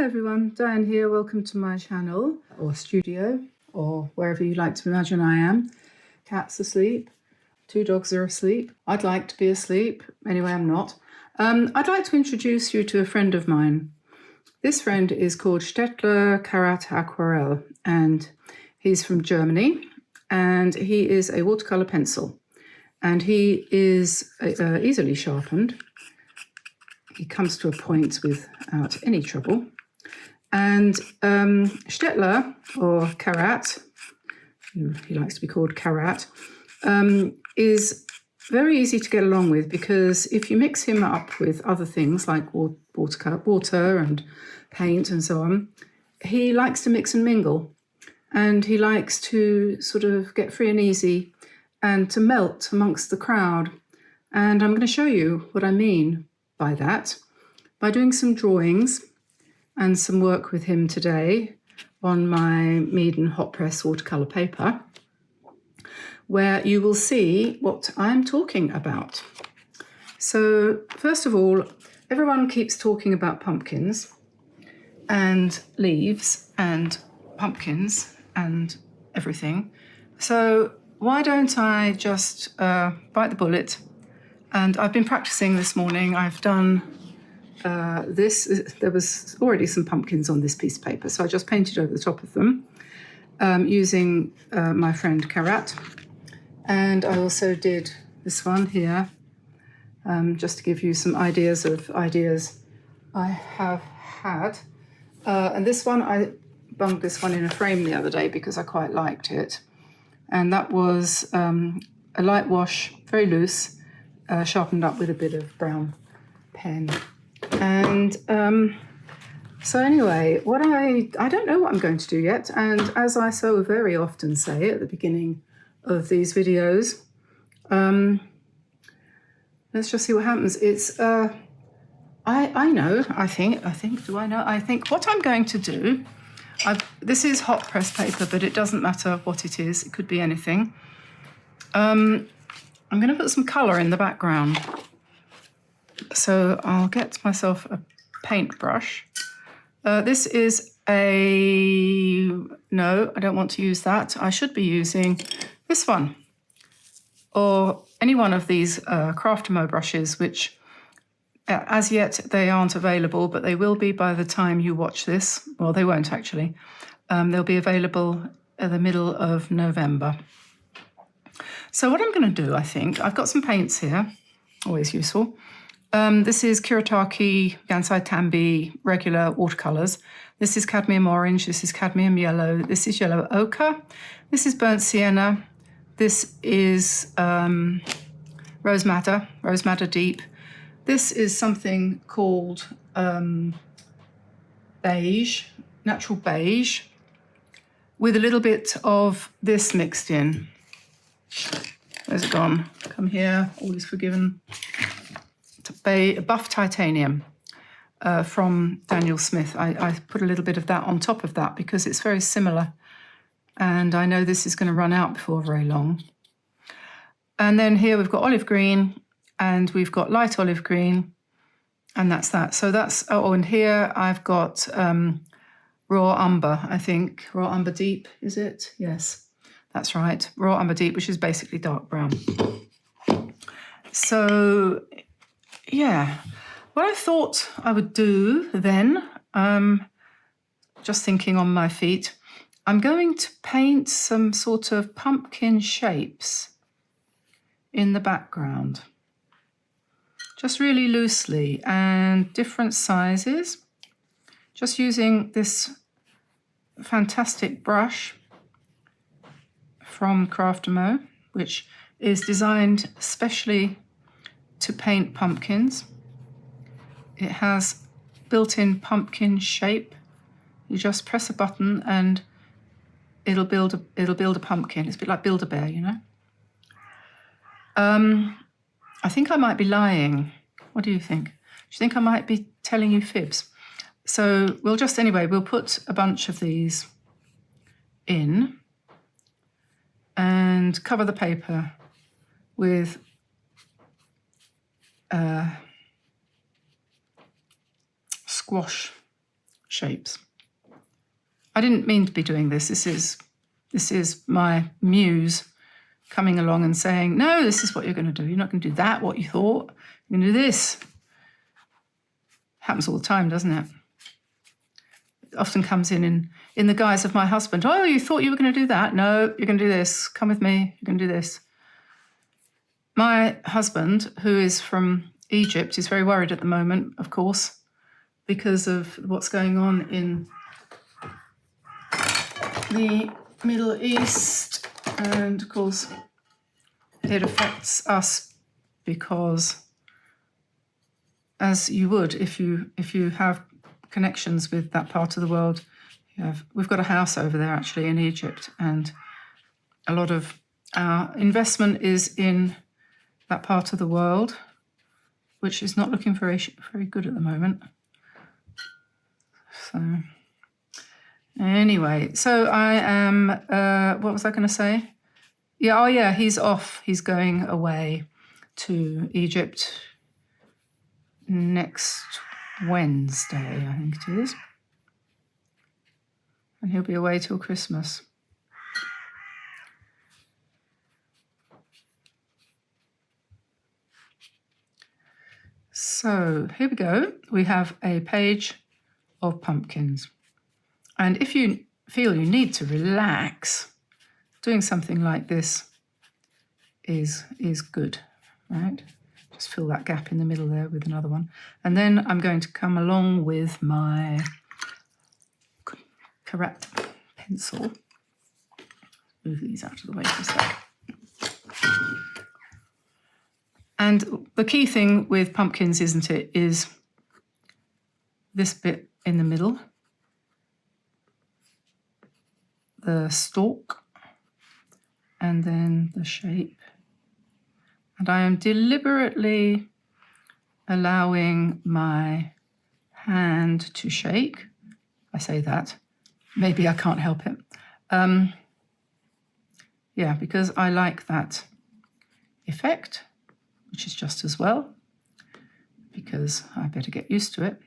Hi everyone, Diane here. Welcome to my channel or studio or wherever you like to imagine I am. Cat's asleep, 2 dogs are asleep. I'd like to be asleep, anyway I'm not. I'd like to introduce you to a friend of mine. This friend is called Karat Aquarell and he's from Germany and he is a watercolor pencil and he is easily sharpened. He comes to a point without any trouble. And Stettler, or Karat, he likes to be called Karat, is very easy to get along with because if you mix him up with other things like water and paint and so on, he likes to mix and mingle. And he likes to sort of get free and easy and to melt amongst the crowd. And I'm going to show you what I mean by that by doing some drawings and some work with him today on my Mead hot press watercolor paper, where you will see what I'm talking about. So first of all, everyone keeps talking about pumpkins and leaves and pumpkins and everything. So why don't I just bite the bullet? And I've been practicing this morning. I've done there was already some pumpkins on this piece of paper, so I just painted over the top of them using my friend Karat. And I also did this one here, just to give you some ideas of ideas I have had. And this one, I bunged this one in a frame the other day because I quite liked it. And that was a light wash, very loose, sharpened up with a bit of brown pen. And so anyway, what I don't know what I'm going to do yet. And as I so very often say at the beginning of these videos, let's just see what happens. It's, I think what I'm going to do, this is hot press paper, but it doesn't matter what it is. It could be anything. I'm going to put some colour in the background. So I'll get myself a paintbrush. This is no, I don't want to use that. I should be using this one or any one of these Craftamo brushes, which as yet they aren't available, but they will be by the time you watch this. Well, they won't actually. They'll be available at the middle of November. So what I'm going to do, I think, I've got some paints here, always useful. This is Kiritaki, Gansai Tambi, regular watercolours. This is cadmium orange, this is cadmium yellow, this is yellow ochre, this is burnt sienna, this is rose madder deep. This is something called beige, natural beige, with a little bit of this mixed in. Where's it gone? Come here, all is forgiven. Buff titanium from Daniel Smith. I put a little bit of that on top of that because it's very similar. And I know this is going to run out before very long. And then here we've got olive green and we've got light olive green. And that's that. So that's, oh, and here I've got raw umber, I think. Raw umber deep, is it? Yes, that's right. Raw umber deep, which is basically dark brown. So yeah, what I thought I would do then, just thinking on my feet, I'm going to paint some sort of pumpkin shapes in the background, just really loosely and different sizes, just using this fantastic brush from Craftamo, which is designed especially to paint pumpkins. It has built-in pumpkin shape. You just press a button and it'll build a pumpkin. It's a bit like Build-A-Bear, you know. I think I might be lying. What do you think? Do you think I might be telling you fibs? So we'll put a bunch of these in and cover the paper with squash shapes. I didn't mean to be doing this. This is my muse coming along and saying, no, this is what you're going to do. You're not going to do that, what you thought. You're going to do this. Happens all the time, doesn't it? It often comes in the guise of my husband. Oh, you thought you were going to do that? No, you're going to do this. Come with me. You're going to do this. My husband, who is from Egypt, is very worried at the moment, of course, because of what's going on in the Middle East. And, of course, it affects us because, as you would if you have connections with that part of the world, we've got a house over there actually in Egypt, and a lot of our investment is in that part of the world, which is not looking very good at the moment. So anyway, so I am, what was I going to say? Yeah, oh yeah, he's off. He's going away to Egypt next Wednesday, I think it is. And he'll be away till Christmas. So here we go. We have a page of pumpkins. And if you feel you need to relax, doing something like this is good, right? Just fill that gap in the middle there with another one. And then I'm going to come along with my Karat pencil. Move these out of the way for a sec. And the key thing with pumpkins, isn't it, is this bit in the middle, the stalk, and then the shape. And I am deliberately allowing my hand to shake. I say that. Maybe I can't help it. Yeah, because I like that effect, which is just as well, because I better get used to it.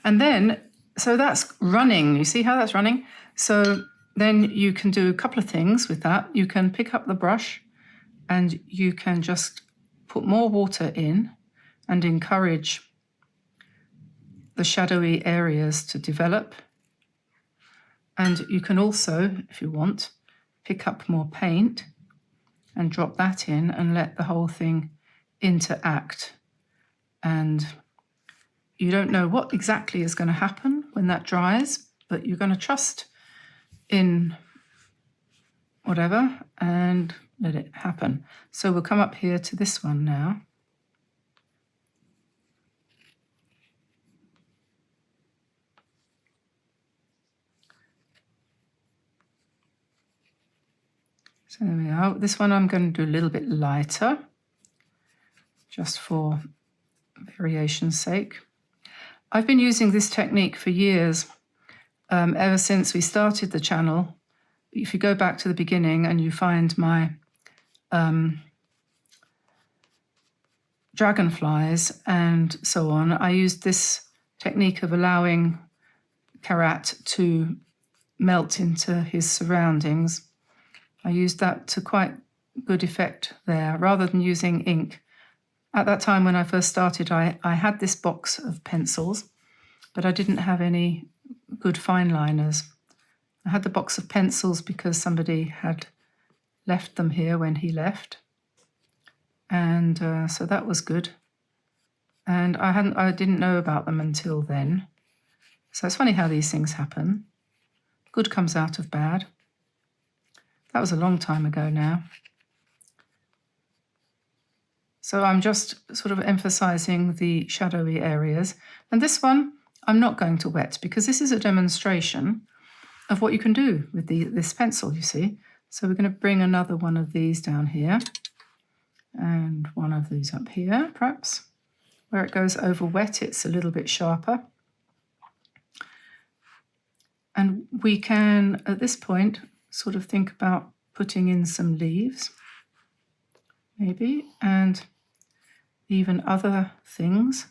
And then, so that's running. You see how that's running? So then you can do a couple of things with that. You can pick up the brush and you can just put more water in and encourage the shadowy areas to develop. And you can also, if you want, pick up more paint and drop that in and let the whole thing interact. And you don't know what exactly is going to happen when that dries, but you're going to trust in whatever and let it happen. So we'll come up here to this one now. So there we are. This one I'm going to do a little bit lighter, just for variation's sake. I've been using this technique for years, ever since we started the channel. If you go back to the beginning and you find my dragonflies and so on, I used this technique of allowing Karat to melt into his surroundings. I used that to quite good effect there, rather than using ink. At that time when I first started, I had this box of pencils, but I didn't have any good fineliners. I had the box of pencils because somebody had left them here when he left. And so that was good. And I didn't know about them until then. So it's funny how these things happen. Good comes out of bad. That was a long time ago now. So I'm just sort of emphasizing the shadowy areas. And this one, I'm not going to wet because this is a demonstration of what you can do with this pencil, you see. So we're going to bring another one of these down here and one of these up here, perhaps. Where it goes over wet, it's a little bit sharper. And we can, at this point, sort of think about putting in some leaves, maybe, and even other things.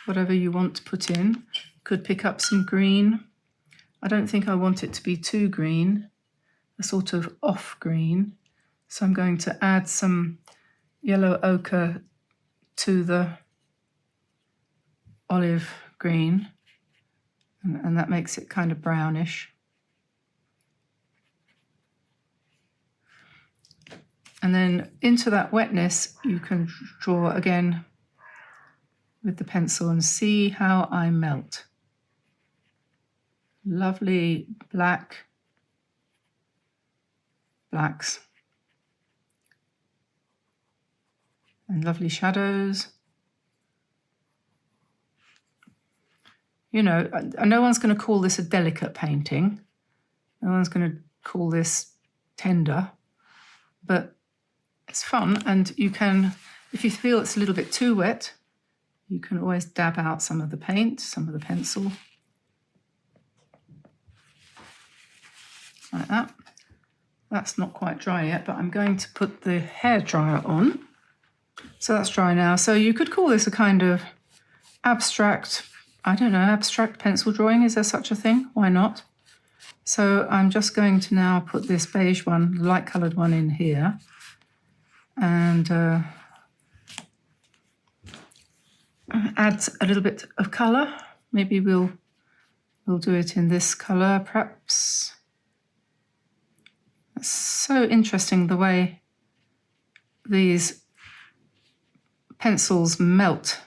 whatever you want to put in. Could pick up some green. I don't think I want it to be too green, a sort of off green. So I'm going to add some yellow ochre to the olive green, and that makes it kind of brownish. And then into that wetness, you can draw again with the pencil and see how I melt. Lovely blacks. And lovely shadows. You know, no one's going to call this a delicate painting. No one's going to call this tender, but it's fun. And you can, if you feel it's a little bit too wet, you can always dab out some of the paint, some of the pencil. Like that. That's not quite dry yet, but I'm going to put the hairdryer on. So that's dry now. So you could call this a kind of abstract, I don't know, abstract pencil drawing. Is there such a thing? Why not? So I'm just going to now put this beige one, light coloured one in here. And add a little bit of colour. Maybe we'll do it in this colour, perhaps. It's so interesting the way these pencils melt.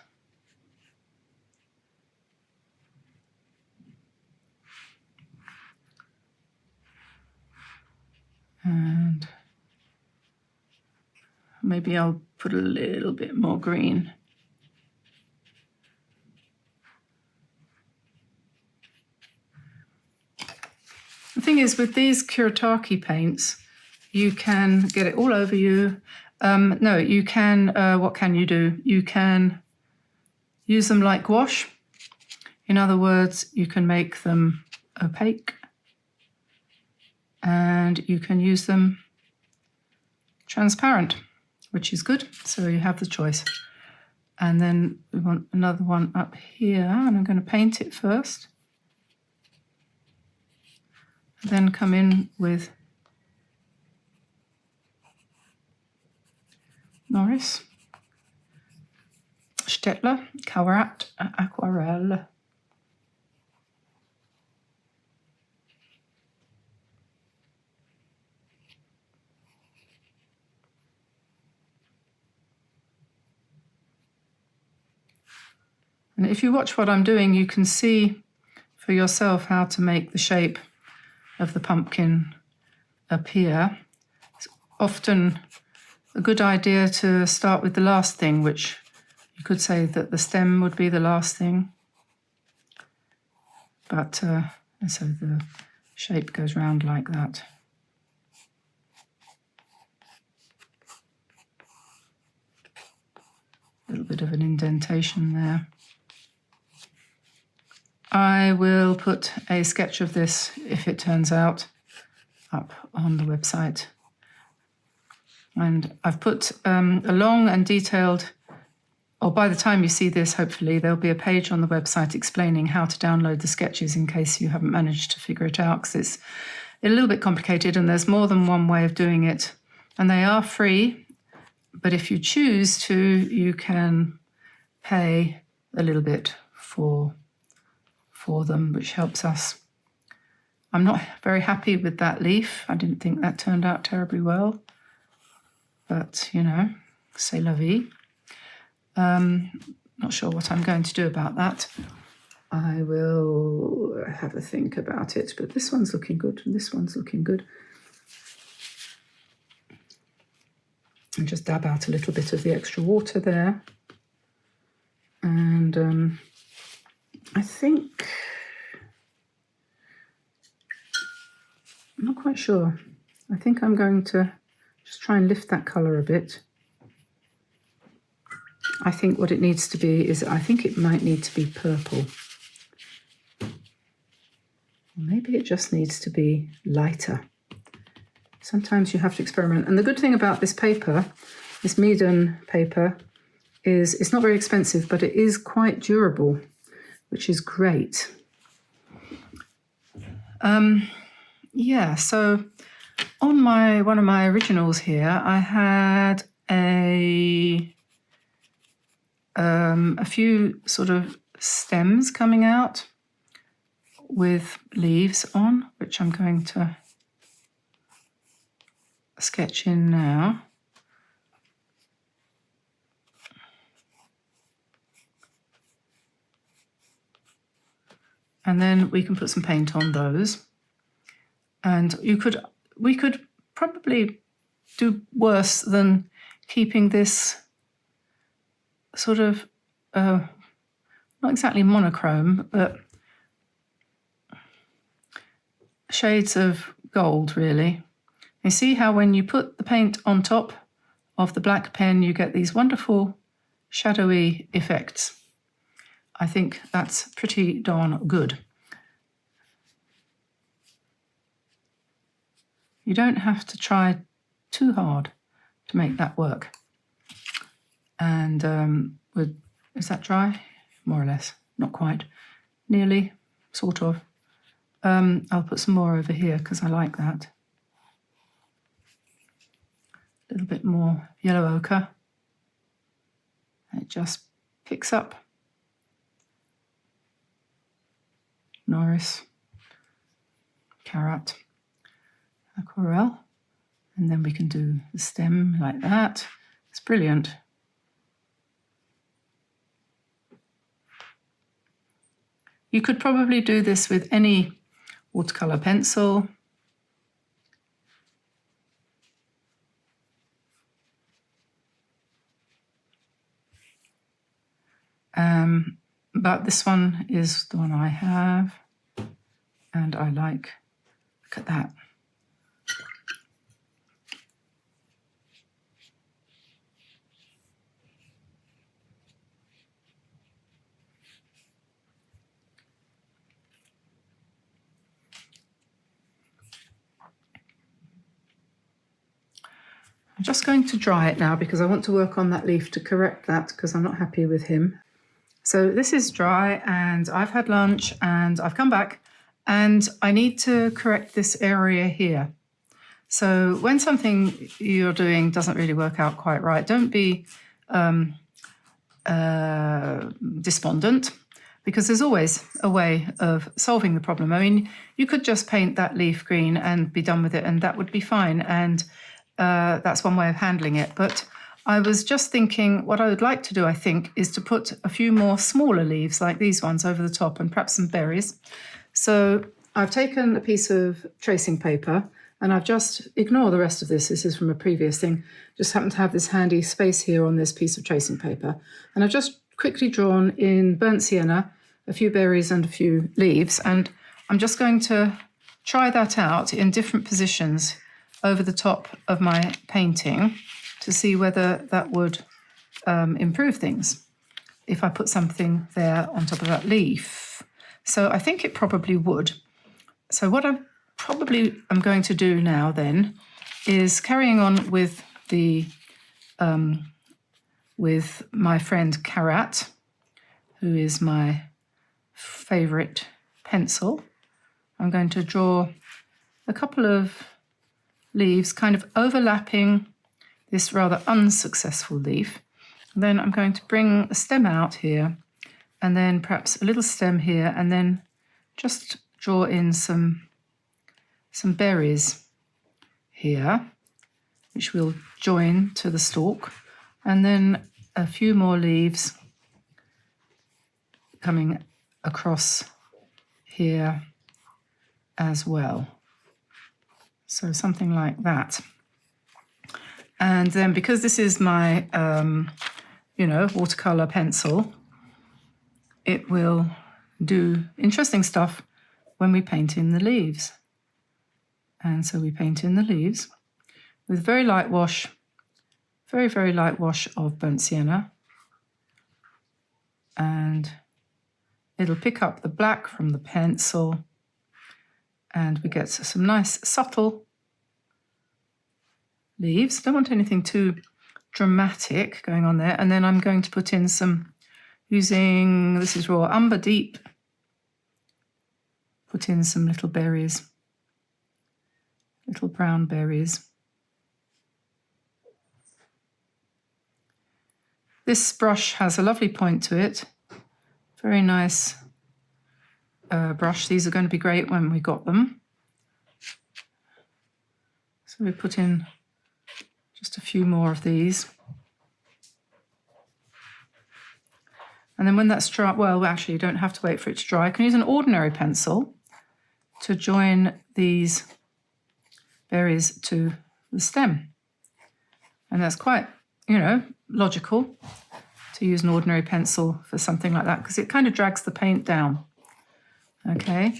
And maybe I'll put a little bit more green. The thing is, with these Karat paints, you can get it all over you. No, you can, what can you do? You can use them like gouache. In other words, you can make them opaque. And you can use them transparent, which is good. So you have the choice. And then we want another one up here, and I'm going to paint it first. Then come in with Norris, Stettler, Karat Aquarell. And if you watch what I'm doing, you can see for yourself how to make the shape of the pumpkin appear. It's often a good idea to start with the last thing, which you could say that the stem would be the last thing. But and so the shape goes round like that. A little bit of an indentation there. I will put a sketch of this, if it turns out, up on the website. And I've put a long and detailed, or by the time you see this, hopefully, there'll be a page on the website explaining how to download the sketches in case you haven't managed to figure it out, because it's a little bit complicated and there's more than one way of doing it. And they are free, but if you choose to, you can pay a little bit for them, which helps us. I'm not very happy with that leaf. I didn't think that turned out terribly well. But, you know, c'est la vie. Not sure what I'm going to do about that. I will have a think about it. But this one's looking good and this one's looking good. And just dab out a little bit of the extra water there. And I think, I'm not quite sure. I think I'm going to just try and lift that colour a bit. I think what it needs to be is, I think it might need to be purple. Maybe it just needs to be lighter. Sometimes you have to experiment. And the good thing about this paper, this Meaden paper, is, it's not very expensive, but it is quite durable, which is great. Yeah, so on one of my originals here, I had a few sort of stems coming out with leaves on, which I'm going to sketch in now. And then we can put some paint on those. And we could probably do worse than keeping this sort of, not exactly monochrome, but shades of gold, really. You see how when you put the paint on top of the black pen, you get these wonderful shadowy effects. I think that's pretty darn good. You don't have to try too hard to make that work. And is that dry? More or less, not quite, nearly, sort of. I'll put some more over here because I like that. A little bit more yellow ochre. It just picks up. Norris, Karat Aquarell, and then we can do the stem like that. It's brilliant. You could probably do this with any watercolor pencil. But this one is the one I have, and I like, look at that. I'm just going to dry it now because I want to work on that leaf to correct that because I'm not happy with him. So this is dry and I've had lunch and I've come back and I need to correct this area here. So when something you're doing doesn't really work out quite right, don't be despondent, because there's always a way of solving the problem. I mean, you could just paint that leaf green and be done with it and that would be fine. And that's one way of handling it. But I was just thinking what I would like to do, I think, is to put a few more smaller leaves like these ones over the top and perhaps some berries. So I've taken a piece of tracing paper and I've just, ignore the rest of this, this is from a previous thing, just happen to have this handy space here on this piece of tracing paper. And I've just quickly drawn in burnt sienna, a few berries and a few leaves. And I'm just going to try that out in different positions over the top of my painting to see whether that would improve things if I put something there on top of that leaf. So I think it probably would. So what I'm going to do now then is carrying on with the with my friend Karat, who is my favourite pencil. I'm going to draw a couple of leaves kind of overlapping this rather unsuccessful leaf. And then I'm going to bring a stem out here and then perhaps a little stem here and then just draw in some berries here, which we'll join to the stalk, and then a few more leaves coming across here as well. So something like that. And then because this is my, watercolor pencil, it will do interesting stuff when we paint in the leaves. And so we paint in the leaves with very light wash, very, very light wash of burnt sienna. And it'll pick up the black from the pencil and we get some nice subtle leaves. Don't want anything too dramatic going on there. And then I'm going to put in some, using, this is raw umber deep, put in some little berries, little brown berries. This brush has a lovely point to it. Very nice brush. These are going to be great when we got them. So we put in just a few more of these. And then when that's dry, well, actually you don't have to wait for it to dry. I can use an ordinary pencil to join these berries to the stem. And that's quite, you know, logical to use an ordinary pencil for something like that, because it kind of drags the paint down. Okay.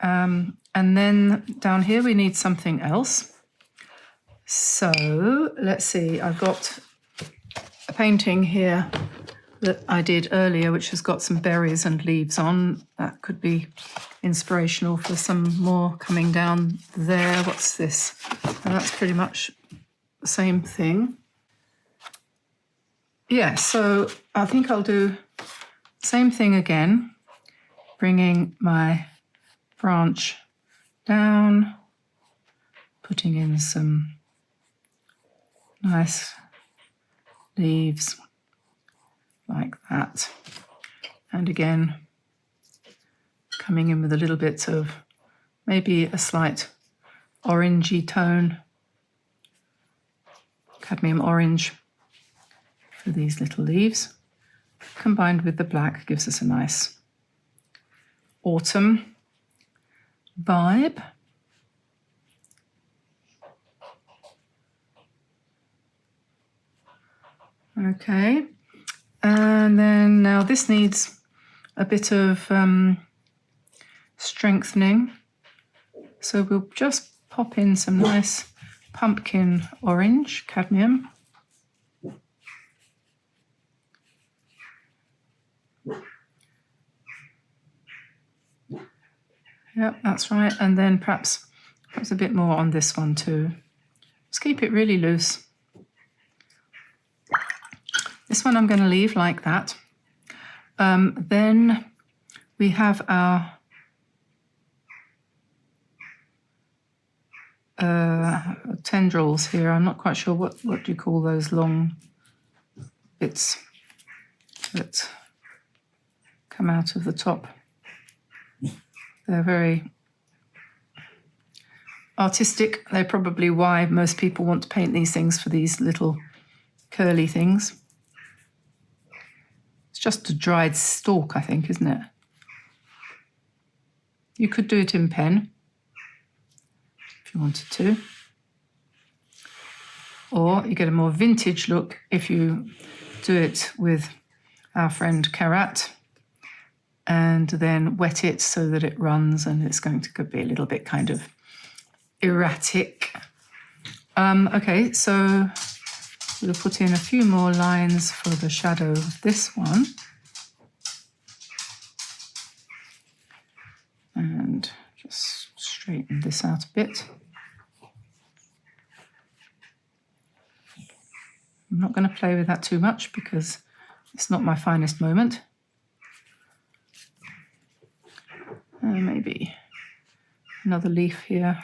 And then down here we need something else. So let's see, I've got a painting here that I did earlier, which has got some berries and leaves on. That could be inspirational for some more coming down there. What's this? And that's pretty much the same thing. Yeah, so I think I'll do the same thing again, bringing my branch down, putting in some nice leaves like that. And again, coming in with a little bit of maybe a slight orangey tone, cadmium orange for these little leaves, combined with the black gives us a nice autumn vibe. Okay, and then now this needs a bit of strengthening. So we'll just pop in some nice pumpkin orange, cadmium. Yep, that's right. And then perhaps a bit more on this one too. Just keep it really loose. This one I'm going to leave like that. Then we have our tendrils here. I'm not quite sure what do you call those long bits that come out of the top. They're very artistic. They're probably why most people want to paint these things, for these little curly things. It's just a dried stalk, I think, isn't it? You could do it in pen if you wanted to. Or you get a more vintage look if you do it with our friend Karat and then wet it so that it runs, and it's going to be a little bit kind of erratic. Okay, so we'll put in a few more lines for the shadow of this one. And just straighten this out a bit. I'm not going to play with that too much because it's not my finest moment. Maybe another leaf here.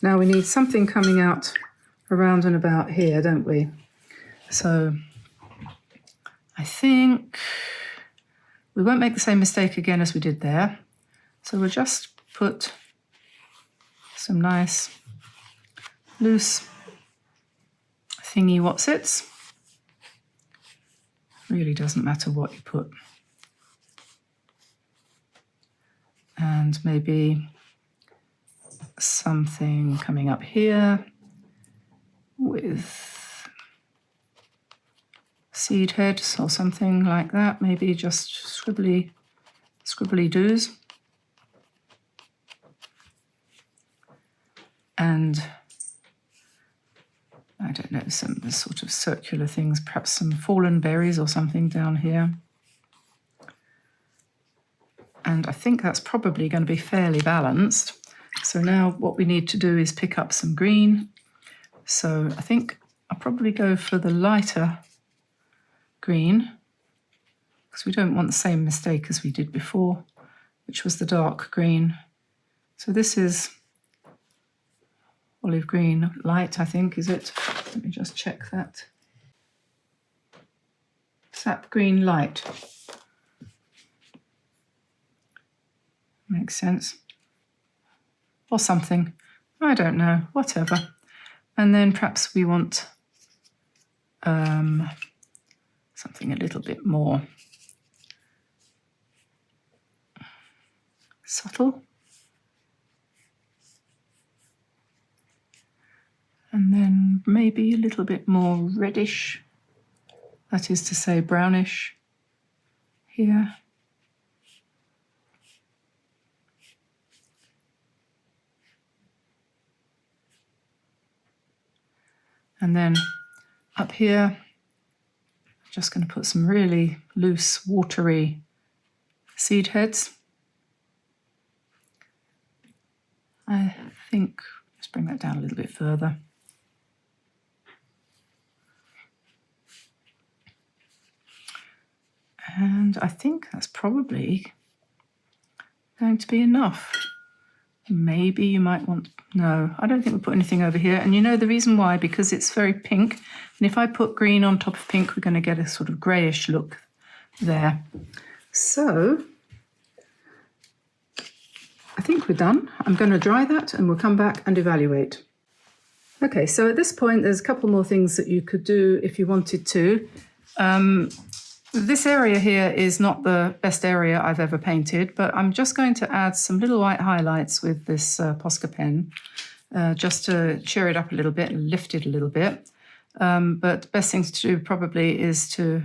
Now we need something coming out around and about here, don't we? So I think we won't make the same mistake again as we did there. So we'll just put some nice loose thingy whatsits. Really doesn't matter what you put. And maybe something coming up here with seed heads or something like that. Maybe just scribbly doos. And I don't know, some sort of circular things, perhaps some fallen berries or something down here. And I think that's probably going to be fairly balanced. So now what we need to do is pick up some green. So I think I'll probably go for the lighter green, because we don't want the same mistake as we did before, which was the dark green. So this is olive green light, I think, is it? Let me just check that. Sap green light. Makes sense. Or something. I don't know. Whatever. And then perhaps we want something a little bit more subtle. And then maybe a little bit more reddish, that is to say brownish here. And then up here, I'm just going to put some really loose, watery seed heads. I think, let's bring that down a little bit further. And I think that's probably going to be enough. Maybe you might want, no, I don't think we'll put anything over here. And you know the reason why, because it's very pink. And if I put green on top of pink, we're going to get a sort of greyish look there. So I think we're done. I'm going to dry that and we'll come back and evaluate. Okay, so at this point, there's a couple more things that you could do if you wanted to. This area here is not the best area I've ever painted, but I'm just going to add some little white highlights with this Posca pen, just to cheer it up a little bit and lift it a little bit. But the best thing to do probably is to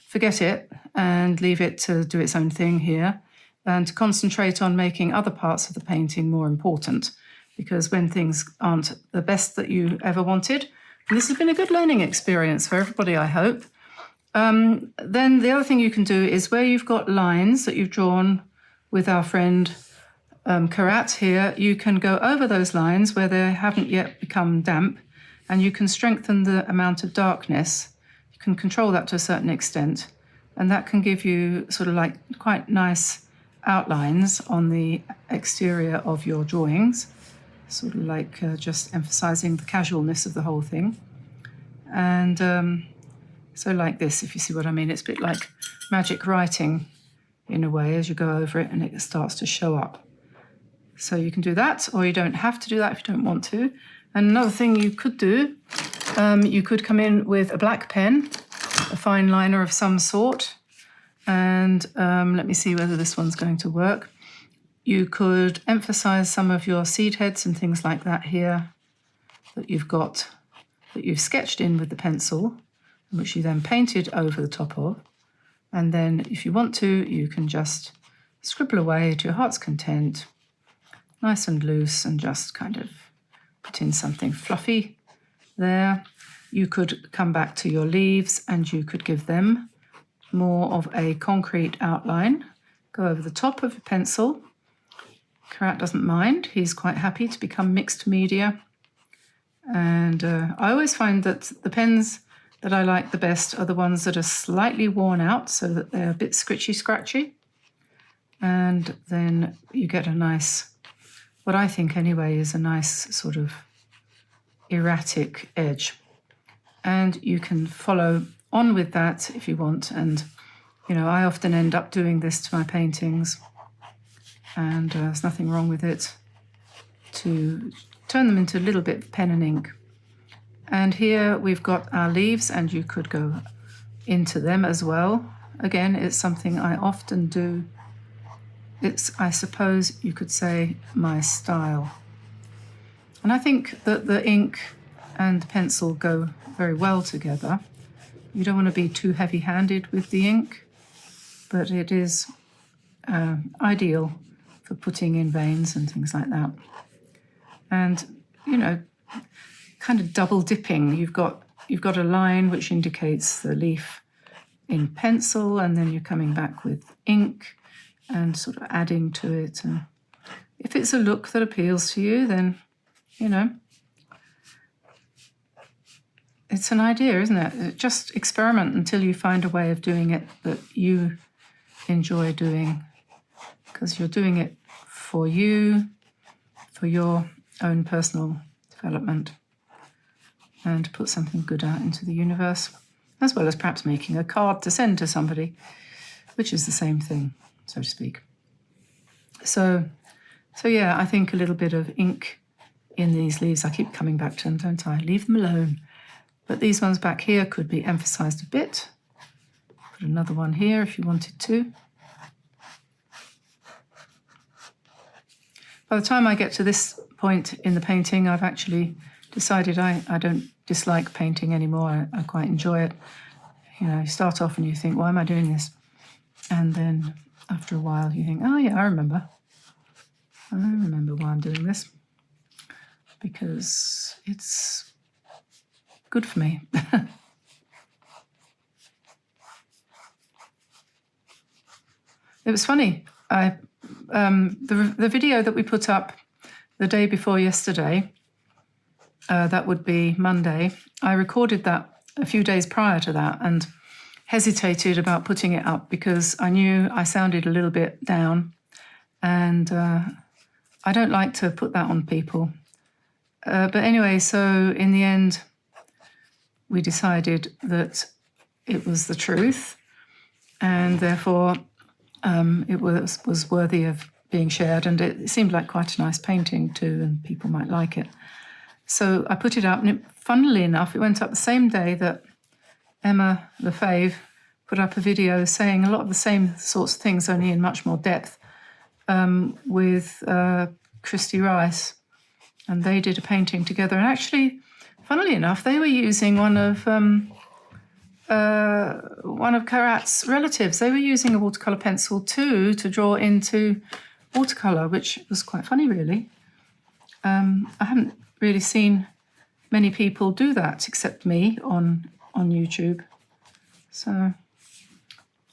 forget it and leave it to do its own thing here, and to concentrate on making other parts of the painting more important, because when things aren't the best that you ever wanted, and this has been a good learning experience for everybody, I hope. Then the other thing you can do is where you've got lines that you've drawn with our friend Karat here, you can go over those lines where they haven't yet become damp, and you can strengthen the amount of darkness. You can control that to a certain extent, and that can give you sort of like quite nice outlines on the exterior of your drawings, sort of like just emphasizing the casualness of the whole thing. And so like this, if you see what I mean, it's a bit like magic writing in a way as you go over it and it starts to show up. So you can do that, or you don't have to do that if you don't want to. And another thing you could do, you could come in with a black pen, a fine liner of some sort, and let me see whether this one's going to work. You could emphasize some of your seed heads and things like that here that you've got, that you've sketched in with the pencil, which you then painted over the top of. And then if you want to, you can just scribble away to your heart's content, nice and loose, and just kind of put in something fluffy there. You could come back to your leaves and you could give them more of a concrete outline. Go over the top of a pencil. Karat doesn't mind. He's quite happy to become mixed media. And I always find that the pens that I like the best are the ones that are slightly worn out, so that they're a bit scratchy. And then you get a nice, what I think anyway, is a nice sort of erratic edge. And you can follow on with that if you want. And, you know, I often end up doing this to my paintings, and there's nothing wrong with it, to turn them into a little bit of pen and ink. And here we've got our leaves, and you could go into them as well. Again, it's something I often do. It's, I suppose you could say, my style. And I think that the ink and the pencil go very well together. You don't want to be too heavy-handed with the ink, but it is ideal for putting in veins and things like that. And, you know, kind of double dipping. You've got a line which indicates the leaf in pencil, and then you're coming back with ink and sort of adding to it. And if it's a look that appeals to you, then, you know, it's an idea, isn't it? Just experiment until you find a way of doing it that you enjoy doing, because you're doing it for you, for your own personal development, and to put something good out into the universe, as well as perhaps making a card to send to somebody, which is the same thing, so to speak. So yeah, I think a little bit of ink in these leaves, I keep coming back to them, don't I? Leave them alone. But these ones back here could be emphasized a bit. Put another one here if you wanted to. By the time I get to this point in the painting, I've actually decided I don't dislike painting anymore. I quite enjoy it. You know, you start off and you think, why am I doing this? And then after a while you think, oh yeah, I remember why I'm doing this. Because it's good for me. It was funny. The video that we put up the day before yesterday, that would be Monday, I recorded that a few days prior to that and hesitated about putting it up because I knew I sounded a little bit down, and I don't like to put that on people. But anyway, so in the end, we decided that it was the truth, and therefore it was worthy of being shared, and it seemed like quite a nice painting too, and people might like it. So I put it up, and funnily enough, it went up the same day that Emma Lefebvre put up a video saying a lot of the same sorts of things, only in much more depth, with Christy Rice, and they did a painting together. And actually, funnily enough, they were using one of Karat's relatives. They were using a watercolor pencil too to draw into watercolor, which was quite funny, really. I haven't really seen many people do that except me on YouTube. So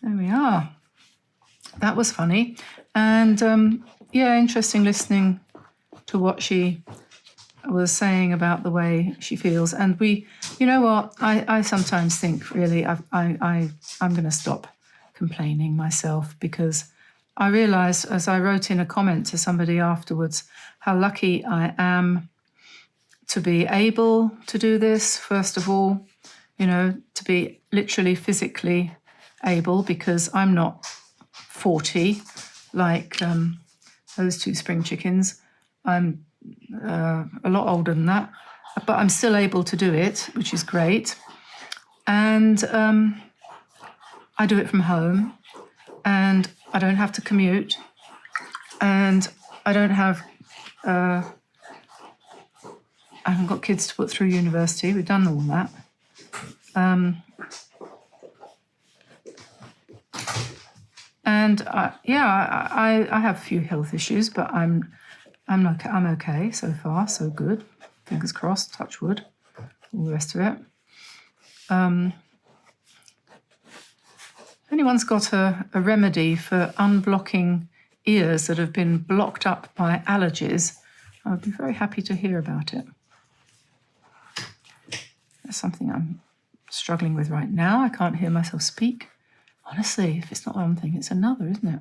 there we are. That was funny. And yeah, interesting listening to what she was saying about the way she feels. And you know what, I sometimes think, really, I'm going to stop complaining myself, because I realised, as I wrote in a comment to somebody afterwards, how lucky I am to be able to do this, first of all, you know, to be literally physically able, because I'm not 40 like those two spring chickens. I'm a lot older than that, but I'm still able to do it, which is great. And I do it from home, and I don't have to commute, and I don't have I haven't got kids to put through university. We've done all that. And I have a few health issues, but I'm okay so far, so good. Fingers crossed, touch wood, all the rest of it. If anyone's got a remedy for unblocking ears that have been blocked up by allergies, I would be very happy to hear about it. That's something I'm struggling with right now. I can't hear myself speak. Honestly, if it's not one thing, it's another, isn't it?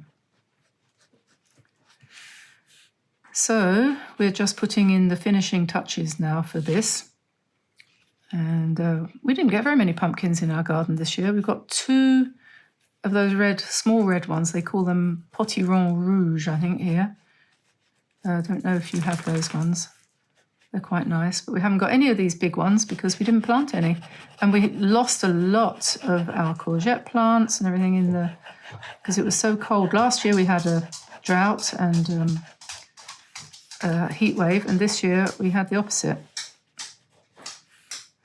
So we're just putting in the finishing touches now for this. And we didn't get very many pumpkins in our garden this year. We've got 2 of those small red ones. They call them potiron rouge, I think, here. I don't know if you have those ones. They're quite nice, but we haven't got any of these big ones because we didn't plant any. And we lost a lot of our courgette plants and everything because it was so cold. Last year we had a drought and a heat wave, and this year we had the opposite.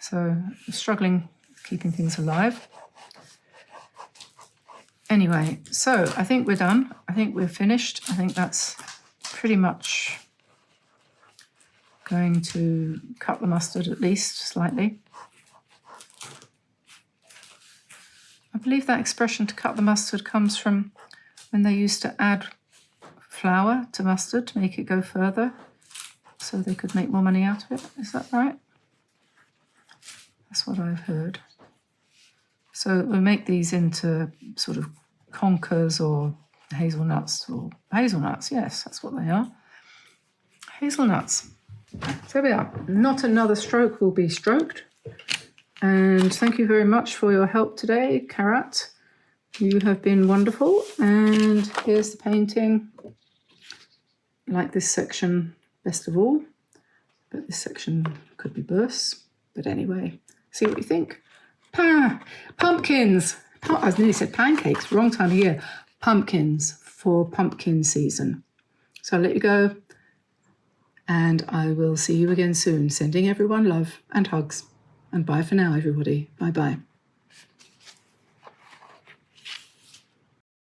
So we're struggling keeping things alive. Anyway, so I think we're done. I think we're finished. I think that's pretty much going to cut the mustard at least slightly. I believe that expression, to cut the mustard, comes from when they used to add flour to mustard to make it go further so they could make more money out of it. Is that right? That's what I've heard. So we'll make these into sort of conkers or hazelnuts, yes, that's what they are. Hazelnuts. So there we are. Not another stroke will be stroked. And thank you very much for your help today, Karat. You have been wonderful. And here's the painting. I like this section best of all, but this section could be worse. But anyway, see what you think. Pumpkins. I nearly said pancakes, wrong time of year. Pumpkins for pumpkin season. So I'll let you go. And I will see you again soon. Sending everyone love and hugs. And bye for now, everybody. Bye-bye.